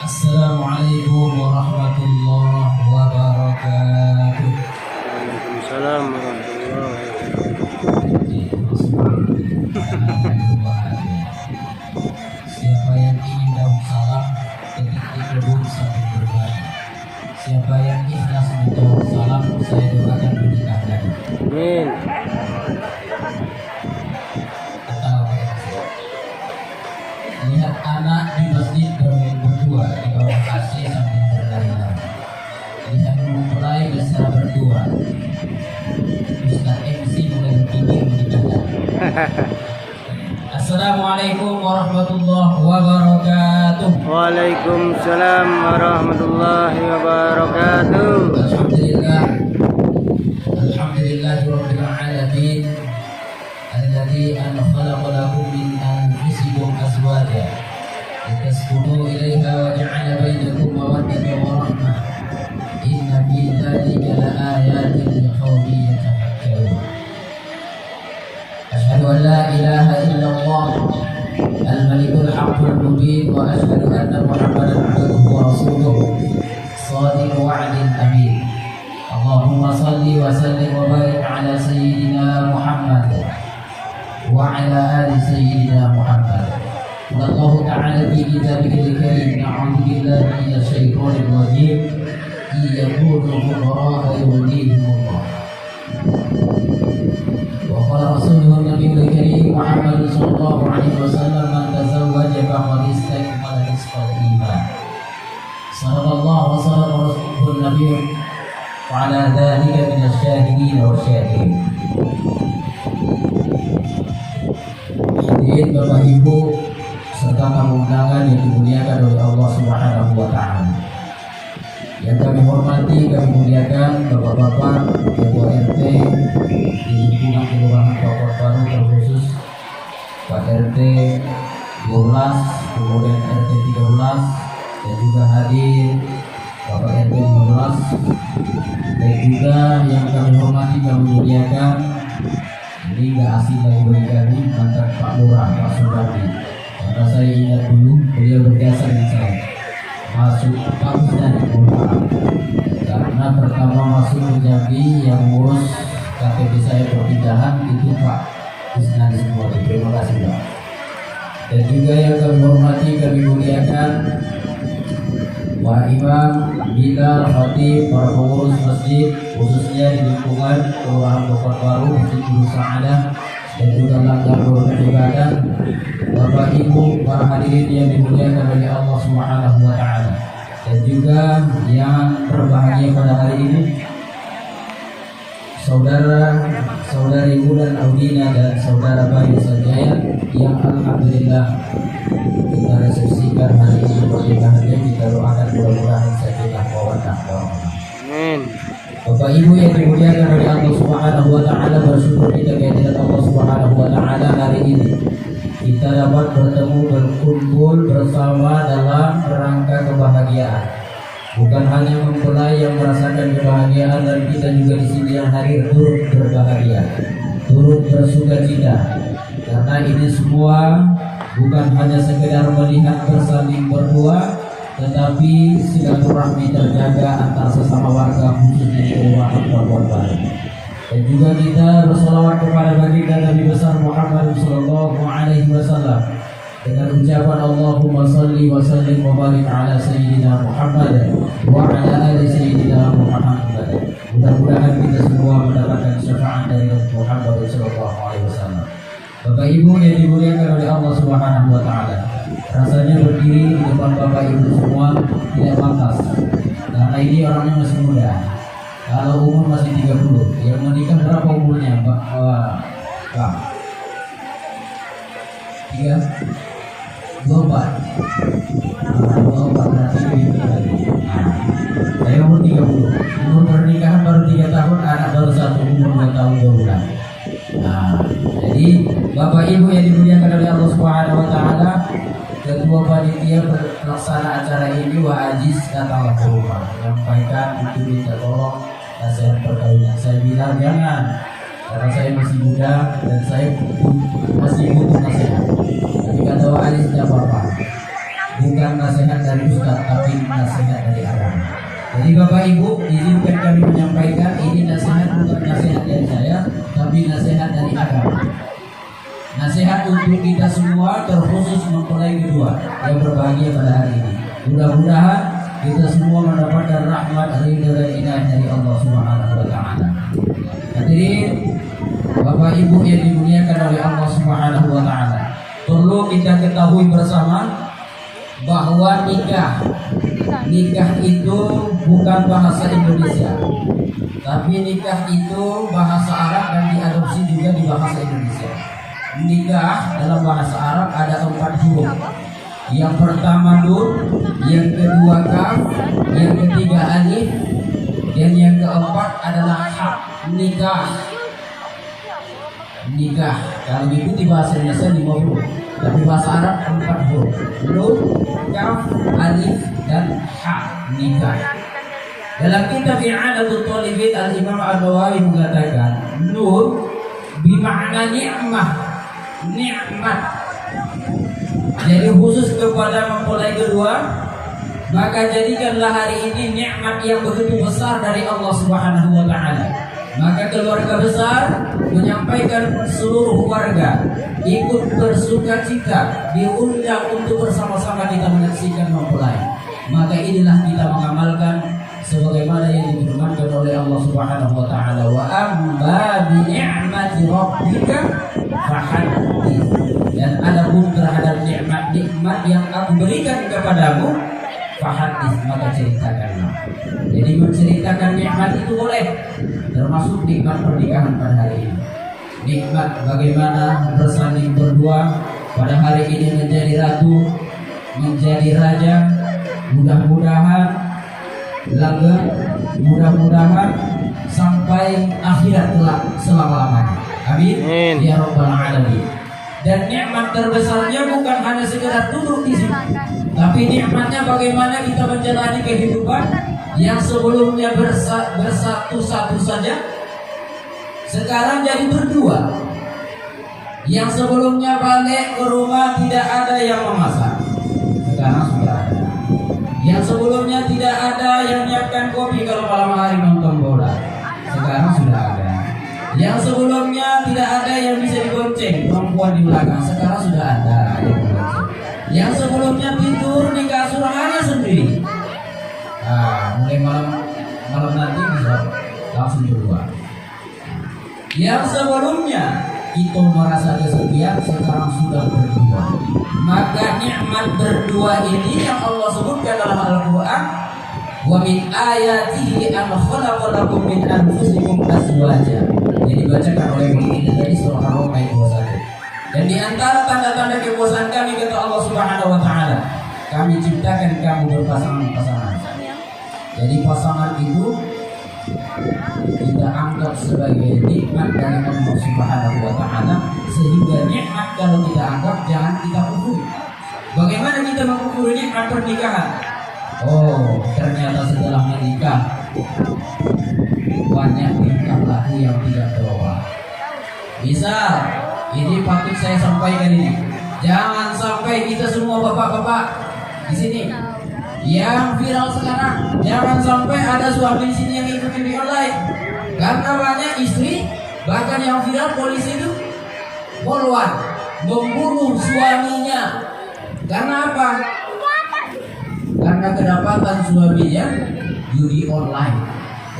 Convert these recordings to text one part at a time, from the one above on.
Assalamualaikum warahmatullahi wabarakatuh. Waalaikumsalam warahmatullahi Siapa yang ingin daun salam, ketik di kebun sambil berbagi. Siapa yang ikhlas menjawab salam, saya doakan menikahkan. Amin. Lihat anak di masjid bermain berdua di bawah AC sambil berlari-lari. Lihat mempelai bersama berdua. Ustaz MC mulai berpikir menikahkan. Assalamualaikum warahmatullahi wabarakatuh. Waalaikumsalam warahmatullahi wabarakatuh. Alhamdulillahirabbil alamin. Alladzi khalaqa lakum min anfusikum azwaja litaskunu ilaiha wa ja'ala bainakum mawaddatan wa rahmah. Inna fi dzalika laayatin liqaumin yatafakkarun. Asyhadu an la ilaha illallah al-malikul haqqul mubin wa asyhadu anna Muhammadan abduhu wa rasuluh shadiqul wa'dil amin. Allahumma shalli wa sallim wa barik ala sayyidina Muhammad wa ala ali sayyidina Muhammad. Allah Ta'ala fi kitabihil karim, na'udzu billahi minasy syaithanir rajim. Yaqulu fuqara yughnihimullah. Wa qala rasulun nabiyul karim Muhammad sallallahu alaihi wasallam, man tazawwaja faqad istakmala nisfal iman. Sallallahu wa sallama rasulun nabiy wa ala dzalika minasy syahidin wa syakirin. Hadirin Bapak Ibu serta tamu undangan yang dimuliakan oleh Allah Subhanahu wa taala. Yang kami hormati, kami muliakan Bapak-bapak Ketua RT di lingkungan Kelurahan Pokok Baru, terkhusus Pak RT 12, kemudian RT 13, dan juga hadir Bapak RT 15, dan juga yang kami hormati, kami muliakan, ini nggak asing lagi bagi kami, mantan Pak Lurah, Pak Sudardi. Karena saya ingat dulu beliau berjasa dengan saya masuk kampus dan karena pertama masuk ke Jambi yang ngurus KTP saya perpindahan itu Pak Isnadi semua. Terima kasih Pak. Dan juga yang kami hormati, kami muliakan para imam, bilal, khatib, para pengurus masjid, khususnya di lingkungan Kelurahan Bogor Baru, Masjid Nurul Sa'adah, dan juga langgar beribadah, Bapak Ibu, para hadirin yang dimuliakan oleh Allah Subhanahu wa taala. Dan juga yang berbahagia pada hari ini, saudara, saudari Bulan Audina dan saudara Bayu Sanjaya yang alhamdulillah kita resepsikan hari ini pernikahannya. Kita doakan mudah-mudahan sakinah mawaddah warahmah. Amin. Bapak Ibu yang dimuliakan oleh Allah Subhanahu wa taala, bersyukur kita kehadirat Allah Subhanahu wa taala hari ini. Kita dapat bertemu, berkumpul bersama dalam rangka kebahagiaan. Bukan hanya mempelai yang merasakan kebahagiaan, dan kita juga di sini yang hadir turut berbahagia, turut bersukacita. Karena ini semua bukan hanya sekedar melihat bersaling berdua, tetapi silaturahmi terjaga antar sesama warga, khususnya di Kelurahan Pokok Baru. Dan juga kita bersalawat kepada baginda Nabi besar Muhammad sallallahu alaihi wasallam dengan ucapan Allahumma shalli wa sallim wa barik ala sayyidina Muhammad wa ala ali sayyidina Muhammad. Mudah-mudahan kita semua mendapatkan syafaat dari Muhammad sallallahu alaihi wasallam. Bapak Ibu yang dimuliakan oleh Allah Subhanahu wa taala, rasanya berdiri di depan Bapak Ibu semua tidak pantas, karena ini orangnya masih muda. Kalau umur masih 30, yang menikah berapa umurnya Pak? Pak 3? 24. 24 berarti ini. Saya umur 30. Umur pernikahan baru 3 tahun, anak baru 1 umur 2 tahun 2 bulan. Nah, jadi Bapak Ibu yang dimuliakan oleh Allah Subhanahu wa taala, ketua panitia pelaksana acara ini Wa Aziz datanglah ke rumah, menyampaikan itu minta tolong nasihat perkawinan. Saya bilang jangan, karena saya masih muda dan saya masih butuh nasihat. Tapi kata Wa Aziz tidak apa-apa. bukan nasihat dari ustaz, tapi nasihat dari agama. Jadi Bapak Ibu, izinkan kami menyampaikan ini nasihat bukan nasihat dari saya, tapi nasihat dari agama. Nasihat untuk kita semua, terkhusus mempelai kedua yang berbahagia pada hari ini. Mudah-mudahan kita semua mendapatkan rahmat, ridha dan inayah dari Allah Subhanahu wa taala. Hadirin Bapak Ibu yang dimuliakan oleh Allah Subhanahu wa taala, perlu kita ketahui bersama bahwa nikah itu bukan bahasa Indonesia, tapi nikah itu bahasa Arab dan diadopsi juga di bahasa Indonesia. Nikah dalam bahasa Arab ada 4 huruf. Yang pertama nun, yang kedua kaf, yang ketiga alif, dan yang keempat adalah ha. Nikah kalau diikuti bahasa Indonesia 5 huruf, tapi bahasa Arab 4 huruf. Nun, kaf, alif, dan ha. Nikah. Dalam kitab I'anatul Talibin, Al-Imam An-Nawawi mengatakan nun bermakna nikmat. Jadi khusus kepada mempelai kedua, maka jadikanlah hari ini nikmat yang begitu besar dari Allah Subhanahu wa taala. Maka keluarga besar menyampaikan seluruh warga ikut bersukacita, diundang untuk bersama-sama kita menyaksikan mempelai. Maka inilah kita mengamalkan sebagaimana yang difirmankan oleh Allah Subhanahu wa taala, wa amma bi ni'mati rabbika fahaddits. Dan adapun terhadap nikmat yang aku berikan kepadamu, fahaddits, maka ceritakanlah. Jadi menceritakan nikmat itu boleh, termasuk nikmat pernikahan pada hari ini. Nikmat bagaimana bersanding berdua pada hari ini menjadi ratu, menjadi raja. Mudah-mudahan langgeng, mudah-mudahan sampai akhirat kelak selama-lamanya. Amin. Ya Rabbal Alamin. Dan nikmat terbesarnya bukan hanya sekedar duduk di sini, tapi nikmatnya bagaimana kita menjalani kehidupan yang sebelumnya bersatu-satu saja, sekarang jadi berdua. Yang sebelumnya balik ke rumah tidak ada yang memasak, sekarang sudah ada. Yang sebelumnya tidak ada yang menyiapkan kopi kalau malam hari nonton bola, sekarang sudah ada. Yang sebelumnya tidak ada yang bisa dibonceng perempuan di belakang, sekarang sudah ada yang dibonceng. Yang sebelumnya tidur di kasur hanya sendiri, mulai malam nanti bisa langsung berdua. Yang sebelumnya itu merasa kesepian, sekarang sudah berdua. Maka nikmat berdua ini yang Allah sebutkan dalam Al-Quran, wa min ayatihi an khalaqa lakum min anfusikum azwaja. Yang dibacakan oleh kita tadi surah Ar-Rum ayat 21. Dan di antara tanda-tanda kekuasaan kami kata Allah Subhanahu wa taala, kami ciptakan kamu berpasangan-pasangan. Jadi pasangan itu kita anggap sebagai nikmat dari Allah Subhanahu wa taala, sehingga nikmat kalau kita anggap jangan kita kufuri. Bagaimana kita mengkufuri nikmat pernikahan? Oh, ternyata setelah menikah banyak tingkah laku yang tidak terobah. Misal, ini patut saya sampaikan ini. Jangan sampai kita semua bapak-bapak di sini yang viral sekarang, jangan sampai ada suami di sini yang ikutin di online. Karena banyak istri, bahkan yang viral polisi itu poluan membunuh suaminya. Karena apa? Karena kedapatan suaminya judi online.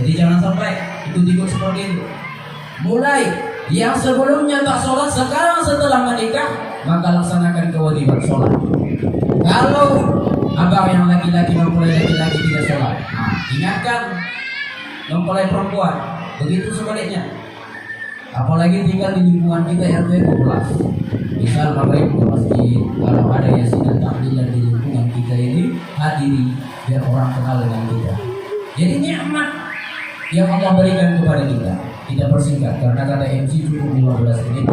Jadi jangan sampai ikut-ikut seperti itu. Mulai yang sebelumnya tak sholat, sekarang setelah menikah maka laksanakan kewajiban sholat. Kalau abang yang laki-laki mempelai laki-laki tidak sholat, ingatkan mempelai perempuan. Begitu sebaliknya. Apalagi tinggal di lingkungan kita RT 12. Misal maghrib ke masjid, kalau ada yasin dan tahlilan di lingkungan kita ini, hadiri biar orang kenal dengan kita. Jadi nikmat yang Allah berikan kepada kita, kita persingkat karena kata MC cukup 15 menit.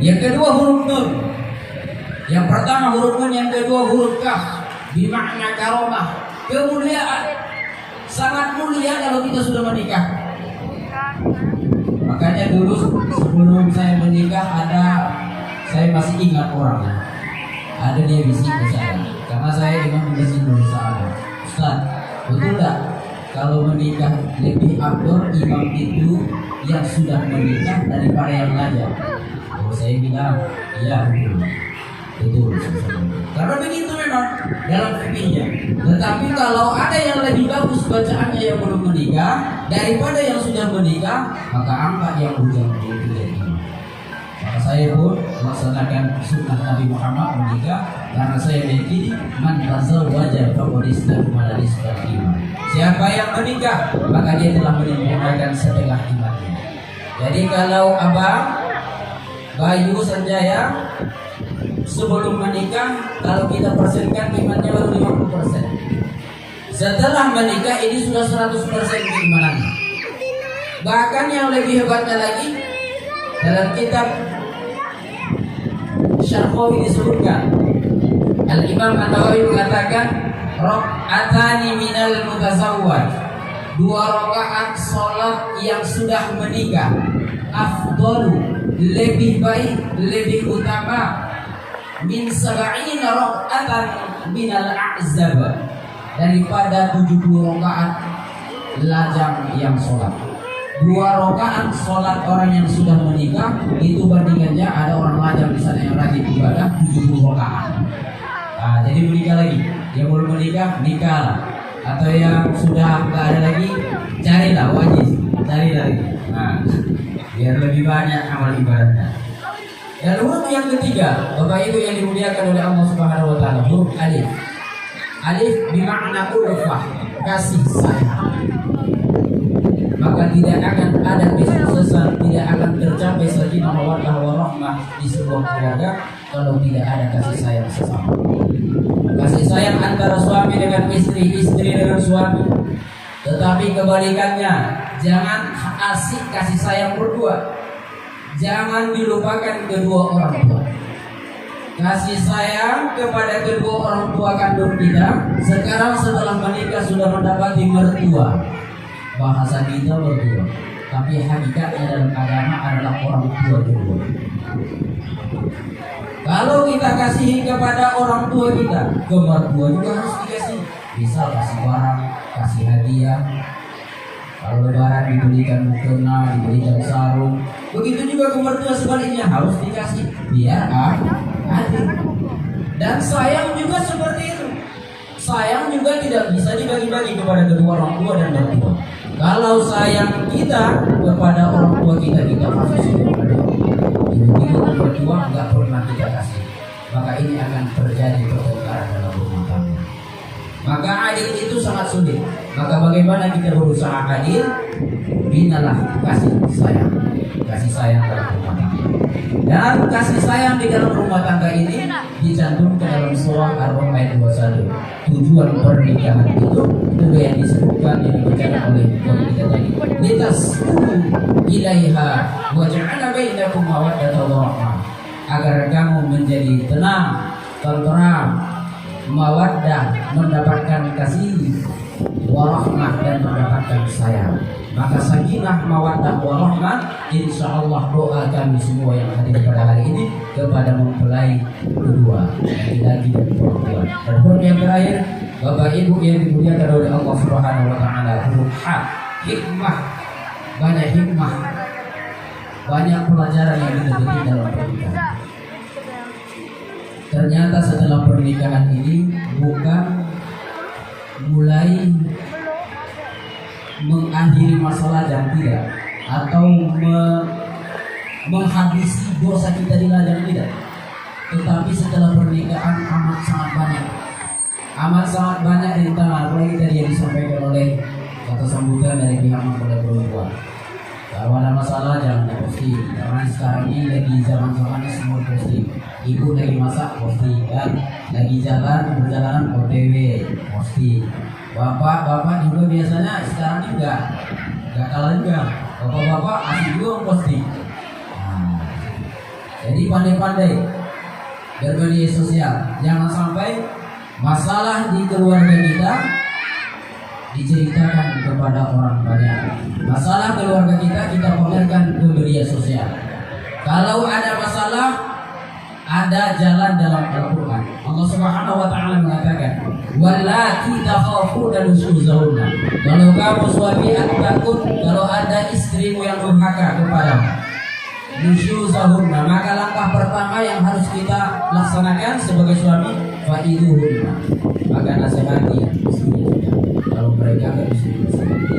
Yang kedua huruf nun, yang pertama huruf nun, yang kedua huruf kaf, bermakna karomah, kemuliaan. Sangat mulia kalau kita sudah menikah. Makanya dulu sebelum saya menikah saya masih ingat orangnya. ada dia bisik ke saya, karena saya memang bisik dari sana. Ustaz, betul tak kalau menikah lebih afdol imam itu yang sudah menikah daripada yang lajang? Oh, saya bilang iya betul. Karena begitu memang dalam fikihnya. Tetapi kalau ada yang lebih bagus bacaannya yang belum menikah daripada yang sudah menikah, maka angkat yang bujang itu dari imam. Maka saya pun melaksanakan sunnah Nabi Muhammad menikah, karena saya meyakini man tazawwaja faqad istakmala nisfal iman. Siapa yang menikah maka dia telah menyempurnakan setengah imannya. Jadi kalau Abang Bayu Sanjaya sebelum menikah, kalau kita persenkan imannya baru 50%. Setelah menikah ini sudah 100% keimanannya. Bahkan yang lebih hebatnya lagi, dalam kitab Syarqawi disebutkan, Al-Imam An-Nawawi mengatakan rakaatani minal mutazawwaj, 2 rakaat salat yang sudah menikah, afdalu, lebih baik, lebih utama, min sab'ina rakaatan minal a'zab, daripada 70 rakaat lajang yang sholat. 2 rakaat sholat orang yang sudah menikah itu bandingannya ada orang lajang di sana yang rajin ibadah 70 rakaat. Nah, jadi menikah lagi, yang belum menikah nikah, atau yang sudah nggak ada lagi carilah, wajib cari lagi. Nah, biar lebih banyak amal ibadahnya. Dan huruf yang ketiga, Bapak Ibu yang dimuliakan oleh Allah Subhanahu wa taala, huruf alif. Alif bermakna ulfah, kasih sayang. Maka tidak akan ada kesuksesan, tidak akan tercapai sakinah mawaddah warahmah di sebuah keluarga kalau tidak ada kasih sayang sesama. Kasih sayang antara suami dengan istri, istri dengan suami. Tetapi kebalikannya, jangan asik kasih sayang berdua. Jangan dilupakan kedua orang tua. Kasih sayang kepada kedua orang tua kandung kita sekarang setelah menikah sudah mendapati mertua. Bahasa kita mertua, tapi hakikatnya dalam agama adalah orang tua kedua. Kalau kita kasihi kepada orang tua kita, ke mertua juga harus dikasih. Misal kasih barang, kasih hadiah. Kalau lebaran dibelikan mukena, dibelikan sarung. Begitu juga ke mertua sebaliknya harus dikasih, biar adil. Dan sayang juga seperti itu. Sayang juga tidak bisa dibagi-bagi kepada kedua orang tua dan mertua. Kalau sayang kita kepada orang tua kita kasih kepada tiba-tiba mertua nggak pernah kita kasih, maka ini akan terjadi pertengkaran dalam rumah tangga. Maka adil itu sangat sulit. Maka bagaimana kita berusaha adil? Binalah kasih sayang dalam rumah tangga. Dan kasih sayang di dalam rumah tangga ini dicantumkan dalam surah Ar-Rum ayat 21. Tujuan pernikahan itu yang disebutkan yang dibacakan oleh kita tadi. Litaskunu ilaiha wa ja'ala bainakum mawaddatan wa rahmah. Agar kamu menjadi tenang, tenteram, mawaddah, mendapatkan kasih, warahmah, dan mendapatkan sayang. Maka sakinah, mawaddah, warahmah, insyaallah doa kami semua yang hadir pada hari ini kepada mempelai kedua, laki-laki dan perempuan. Dan huruf yang terakhir, Bapak Ibu yang dimuliakan oleh Allah Subhanahu wa taala, huruf ha, hikmah. Banyak hikmah, banyak pelajaran yang kita petik dalam pernikahan. Ternyata setelah pernikahan ini bukan mulai mengakhiri masalah dan tidak, atau menghabisi dosa kita di ladang tidak. Tetapi setelah pernikahan amat sangat banyak rintangan, apalagi tadi yang disampaikan oleh kata sambutan dari pihak mempelai perempuan. Kalau ada masalah jangan diposting, karena sekarang ini lagi zaman-zamannya semua posting. Ibu lagi masak posting, kan? Lagi jalan perjalanan OTW posting. Bapak juga biasanya sekarang juga gak kalah juga. Bapak asik juga posting. Nah, jadi pandai-pandai bermedia sosial. Jangan sampai masalah di keluarga kita diceritakan kepada orang banyak. Masalah keluarga kita pamerkan ke media sosial. Kalau ada masalah, ada jalan dalam Al-Quran. Allah Subhanahu wa Ta'ala mengatakan, "Wallati takhafuna nusyuzahunna." Kalau kamu suami takut kalau ada istrimu yang durhaka kepadamu, nusyuzahunna, maka langkah pertama yang harus kita laksanakan sebagai suami, fa'iduhunna, maka nasihati istrinya. Kalau mereka nggak bisa dinasihati,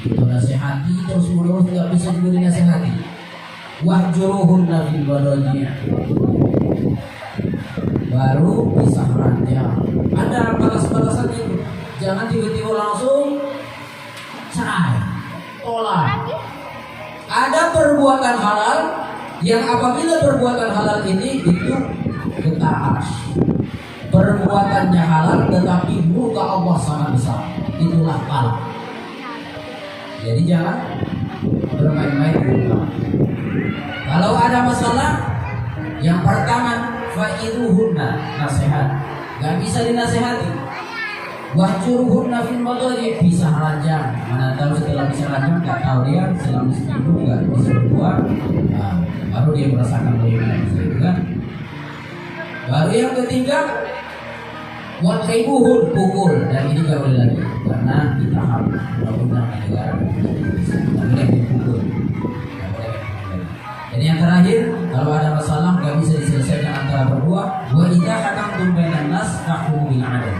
itu nasihati terus menerus, nggak bisa juga dinasihati. Wahjuruhunna fil madaji', baru pisah ranjang. Ada batas-batasan itu. Jangan tiba-tiba langsung cerai, tolak. Ada perbuatan halal yang apabila perbuatan halal ini itu ketaat. Perbuatannya halal tetapi muka Allah sangat besar. Itulah talak. Jadi jangan bermain-main dengan. Kalau ada masalah, yang pertama fa'iduhunna, nasihat. Gak bisa dinasihati. Wahjuruhunna fil madaji', pisah ranjang. Mana tahu setelah pisah ranjang gak tahu dia selama seminggu gak bisa berdua. Nah, baru dia merasakan bagaimana bisa itu kan. Baru yang ketiga, wadribuhun, pukul. Dan ini gak boleh lagi karena kita harus undang-undang negara tidak boleh dipukul. Jadi yang terakhir, kalau ada masalah nggak bisa diselesaikan antara berdua, wa idza hakamtum bainan nas fahkumu bil 'adl.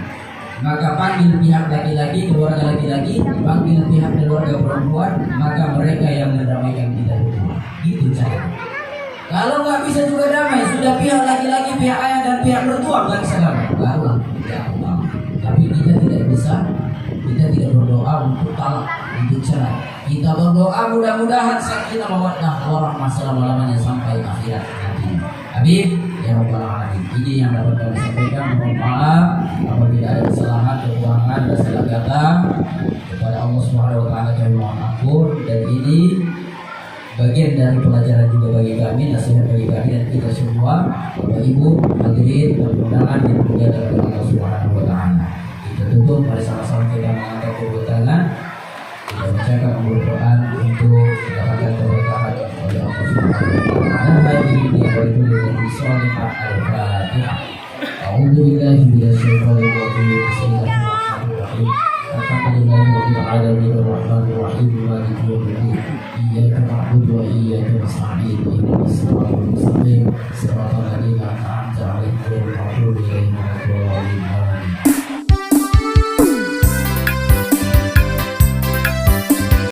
Maka panggil pihak laki-laki, keluarga laki-laki, panggil pihak keluarga perempuan, maka mereka yang mendamaikan kita berdua. Itu cara. Kalau nggak bisa juga damai, sudah pihak laki-laki, pihak ayah dan pihak mertua nggak bisa damai, barulah ya Allah. Tapi kita tidak bisa, kita tidak berdoa untuk talak, untuk cerai. Kita berdoa mudah-mudahan sakinah mawaddah warahmah selama-lamanya sampai akhirat nanti. Habib ya Rabbal alamin. Ini yang dapat kami sampaikan. Mohon maaf apabila ada kesalahan, kekurangan dan salah kata. Kepada Allah Subhanahu wa Ta'ala kami mohon ampun. Dan ini bagian dari pelajaran juga bagi kami, nasihat bagi kami dan kita semua, Bapak Ibu hadirin dan undangan yang dimuliakan oleh Allah Subhanahu wa Ta'ala. Kita tutup pada sama-sama kita mengangkat kedua tangan. Kita bacakan Al-Quran untuk mendapatkan keberkahan oleh Allah Subhanahu wa Ta'ala. Hadirin yang berjudul Shalihah Al-Fatihah. A'udzu billahi minasyaitonir rajim. Bismillahirrahmanirrahim. Alhamdulillahirabbil alamin arrahmanir rahim maliki yaumiddin. Iyyaka na'budu wa iyyaka nasta'in. Ihdinas siratal mustaqim. Siratal